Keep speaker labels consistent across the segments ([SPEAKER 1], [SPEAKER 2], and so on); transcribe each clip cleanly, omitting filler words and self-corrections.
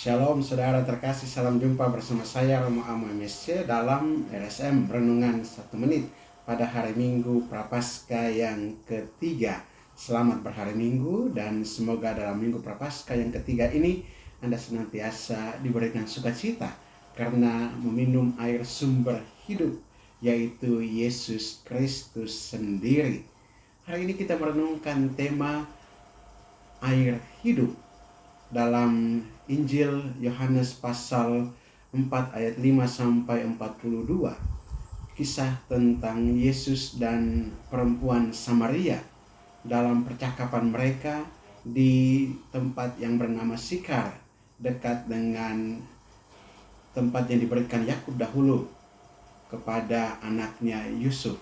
[SPEAKER 1] Shalom saudara terkasih, salam jumpa bersama saya Romo Amo MSC dalam RSM Renungan 1 Menit pada hari Minggu Prapaskah yang ketiga. Selamat berhari Minggu dan semoga dalam Minggu Prapaskah yang ketiga ini Anda senantiasa diberikan sukacita karena meminum air sumber hidup, yaitu Yesus Kristus sendiri. Hari ini kita merenungkan tema air hidup dalam Injil Yohanes pasal 4 ayat 5-42. Kisah tentang Yesus dan perempuan Samaria dalam percakapan mereka di tempat yang bernama Sikar, dekat dengan tempat yang diberikan Yakub dahulu kepada anaknya Yusuf.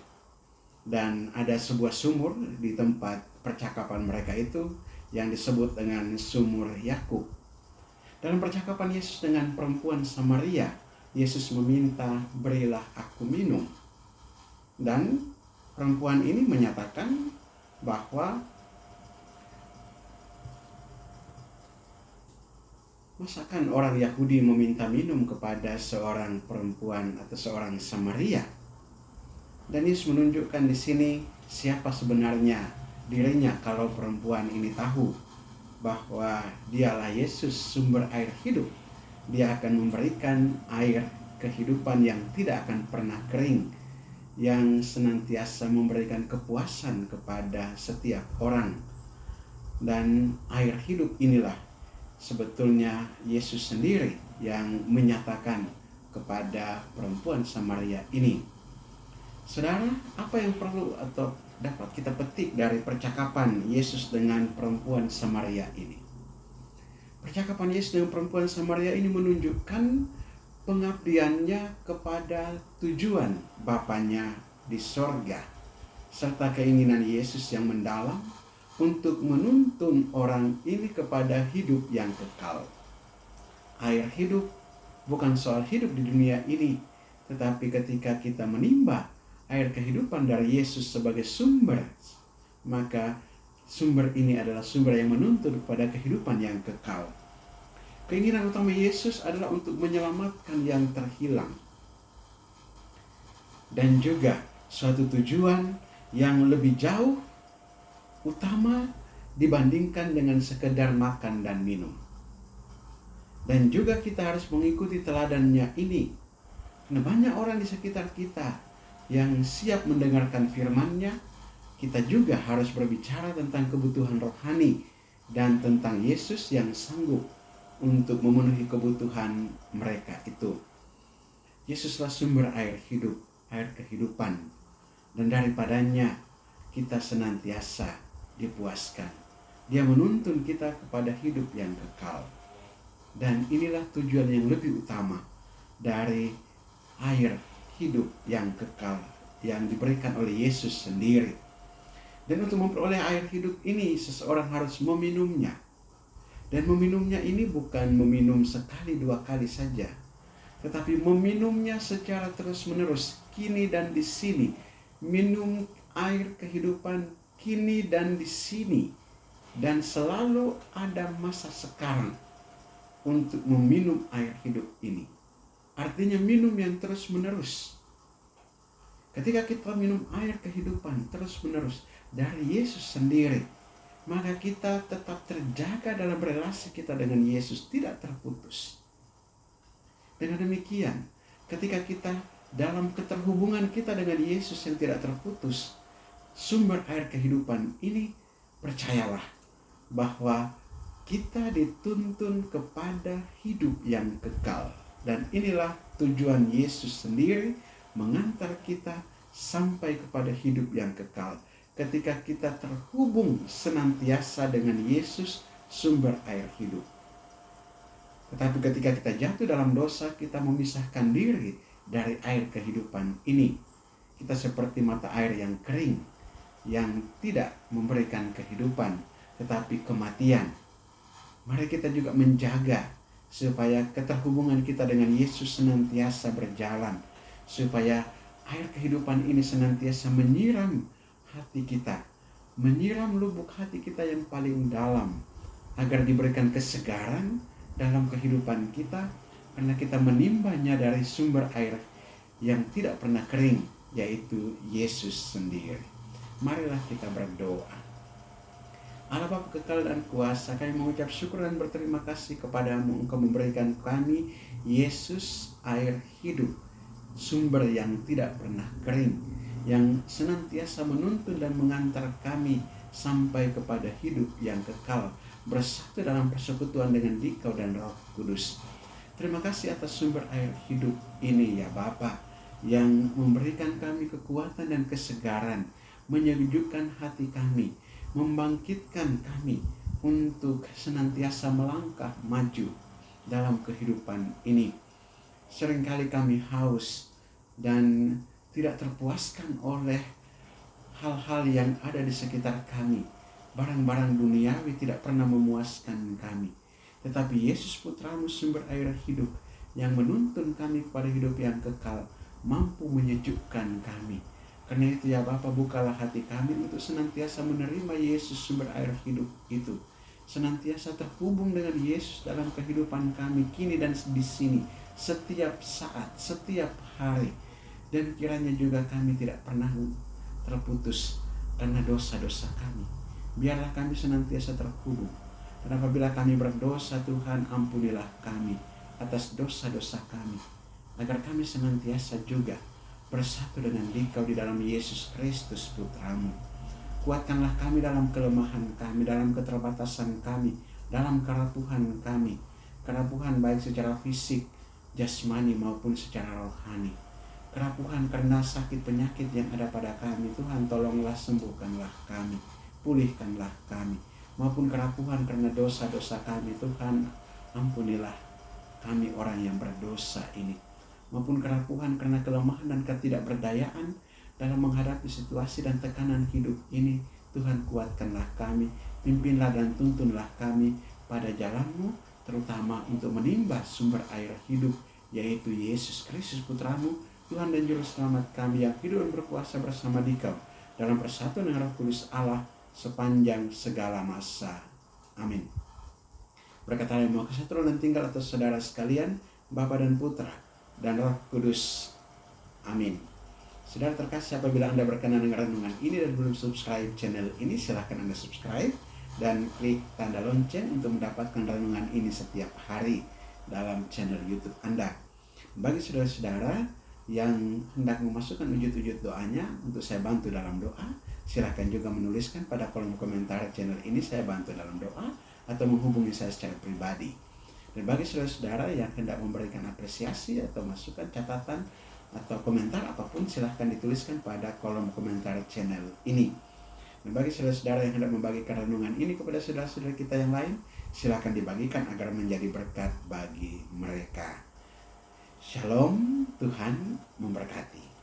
[SPEAKER 1] Dan ada sebuah sumur di tempat percakapan mereka itu yang disebut dengan sumur Yakub. Dalam percakapan Yesus dengan perempuan Samaria, Yesus meminta, "Berilah aku minum." Dan perempuan ini menyatakan bahwa masakan orang Yahudi meminta minum kepada seorang perempuan atau seorang Samaria? Dan Yesus menunjukkan di sini siapa sebenarnya dirinya kalau perempuan ini tahu bahwa dialah Yesus, sumber air hidup. Dia akan memberikan air kehidupan yang tidak akan pernah kering, yang senantiasa memberikan kepuasan kepada setiap orang. Dan air hidup inilah sebetulnya Yesus sendiri yang menyatakan kepada perempuan Samaria ini. Saudara, apa yang perlu atau dapat kita petik dari percakapan Yesus dengan perempuan Samaria ini? Percakapan Yesus dengan perempuan Samaria ini menunjukkan pengabdiannya kepada tujuan Bapanya di sorga, serta keinginan Yesus yang mendalam untuk menuntun orang ini kepada hidup yang kekal. Air hidup bukan soal hidup di dunia ini, tetapi ketika kita menimba air kehidupan dari Yesus sebagai sumber, maka sumber ini adalah sumber yang menuntun kepada kehidupan yang kekal. Keinginan utama Yesus adalah untuk menyelamatkan yang terhilang, dan juga suatu tujuan yang lebih jauh utama dibandingkan dengan sekedar makan dan minum. Dan juga kita harus mengikuti teladannya ini, karena banyak orang di sekitar kita yang siap mendengarkan firman-Nya. Kita juga harus berbicara tentang kebutuhan rohani dan tentang Yesus yang sanggup untuk memenuhi kebutuhan mereka itu. Yesuslah sumber air hidup, air kehidupan, dan daripadanya kita senantiasa dipuaskan. Dia menuntun kita kepada hidup yang kekal. Dan inilah tujuan yang lebih utama dari air hidup yang kekal yang diberikan oleh Yesus sendiri. Dan untuk memperoleh air hidup ini, seseorang harus meminumnya. Dan meminumnya ini bukan meminum sekali dua kali saja, tetapi meminumnya secara terus-menerus, kini dan di sini. Minum air kehidupan kini dan di sini. Dan selalu ada masa sekarang untuk meminum air hidup ini. Artinya minum yang terus-menerus. Ketika kita minum air kehidupan terus-menerus dari Yesus sendiri, maka kita tetap terjaga dalam relasi kita dengan Yesus, tidak terputus. Dengan demikian, ketika kita dalam keterhubungan kita dengan Yesus yang tidak terputus, sumber air kehidupan ini, percayalah bahwa kita dituntun kepada hidup yang kekal. Dan inilah tujuan Yesus sendiri, mengantar kita sampai kepada hidup yang kekal. Ketika kita terhubung senantiasa dengan Yesus, sumber air hidup. Tetapi ketika kita jatuh dalam dosa, kita memisahkan diri dari air kehidupan ini. Kita seperti mata air yang kering, yang tidak memberikan kehidupan, tetapi kematian. Mari kita juga menjaga supaya keterhubungan kita dengan Yesus senantiasa berjalan, supaya air kehidupan ini senantiasa menyiram hati kita, menyiram lubuk hati kita yang paling dalam, agar diberikan kesegaran dalam kehidupan kita, karena kita menimbanya dari sumber air yang tidak pernah kering, yaitu Yesus sendiri. Marilah kita berdoa. Allah Bapa kekal dan kuasa, kami mengucap syukur dan berterima kasih kepadamu. Engkau memberikan kami Yesus, air hidup, sumber yang tidak pernah kering, yang senantiasa menuntun dan mengantar kami sampai kepada hidup yang kekal, bersatu dalam persekutuan dengan Dikau dan Roh Kudus. Terima kasih atas sumber air hidup ini ya Bapa, yang memberikan kami kekuatan dan kesegaran, menyejukkan hati kami, membangkitkan kami untuk senantiasa melangkah maju dalam kehidupan ini. Seringkali kami haus dan tidak terpuaskan oleh hal-hal yang ada di sekitar kami. Barang-barang duniawi tidak pernah memuaskan kami. Tetapi Yesus Putramu, sumber air hidup yang menuntun kami kepada hidup yang kekal, mampu menyejukkan kami. Karena itu ya Bapa, bukalah hati kami untuk senantiasa menerima Yesus, sumber air hidup itu. Senantiasa terhubung dengan Yesus dalam kehidupan kami kini dan di sini, setiap saat, setiap hari. Dan kiranya juga kami tidak pernah terputus karena dosa-dosa kami. Biarlah kami senantiasa terhubung. Dan apabila kami berdosa, Tuhan ampunilah kami atas dosa-dosa kami, agar kami senantiasa juga bersatu dengan Dikau di dalam Yesus Kristus Putramu. Kuatkanlah kami dalam kelemahan kami, dalam keterbatasan kami, dalam kerapuhan kami. Kerapuhan baik secara fisik, jasmani maupun secara rohani. Kerapuhan karena sakit penyakit yang ada pada kami, Tuhan tolonglah sembuhkanlah kami, pulihkanlah kami. Maupun kerapuhan karena dosa-dosa kami, Tuhan ampunilah kami orang yang berdosa ini. Maupun kerapuhan karena kelemahan dan ketidakberdayaan dalam menghadapi situasi dan tekanan hidup ini, Tuhan kuatkanlah kami, pimpinlah dan tuntunlah kami pada jalan-Mu, terutama untuk menimba sumber air hidup, yaitu Yesus Kristus Putramu, Tuhan dan Juru Selamat kami yang hidup dan berkuasa bersama Dikau dalam persatuan dengan Roh Kudus Allah sepanjang segala masa. Amin. Berkat Allah yang Maha Kuasa turun dan tinggal atas saudara sekalian, Bapa dan Putra dan Roh Kudus. Amin. Saudara terkasih, apabila Anda berkenan dengan renungan ini dan belum subscribe channel ini, silahkan Anda subscribe dan klik tanda lonceng untuk mendapatkan renungan ini setiap hari dalam channel YouTube Anda. Bagi saudara-saudara yang hendak memasukkan wujud-wujud doanya untuk saya bantu dalam doa, silahkan juga menuliskan pada kolom komentar channel ini, saya bantu dalam doa, atau menghubungi saya secara pribadi. Dan bagi saudara-saudara yang hendak memberikan apresiasi atau masukan, catatan, atau komentar apapun, silahkan dituliskan pada kolom komentar channel ini. Dan bagi saudara-saudara yang hendak membagikan renungan ini kepada saudara-saudara kita yang lain, silahkan dibagikan agar menjadi berkat bagi mereka. Shalom, Tuhan memberkati.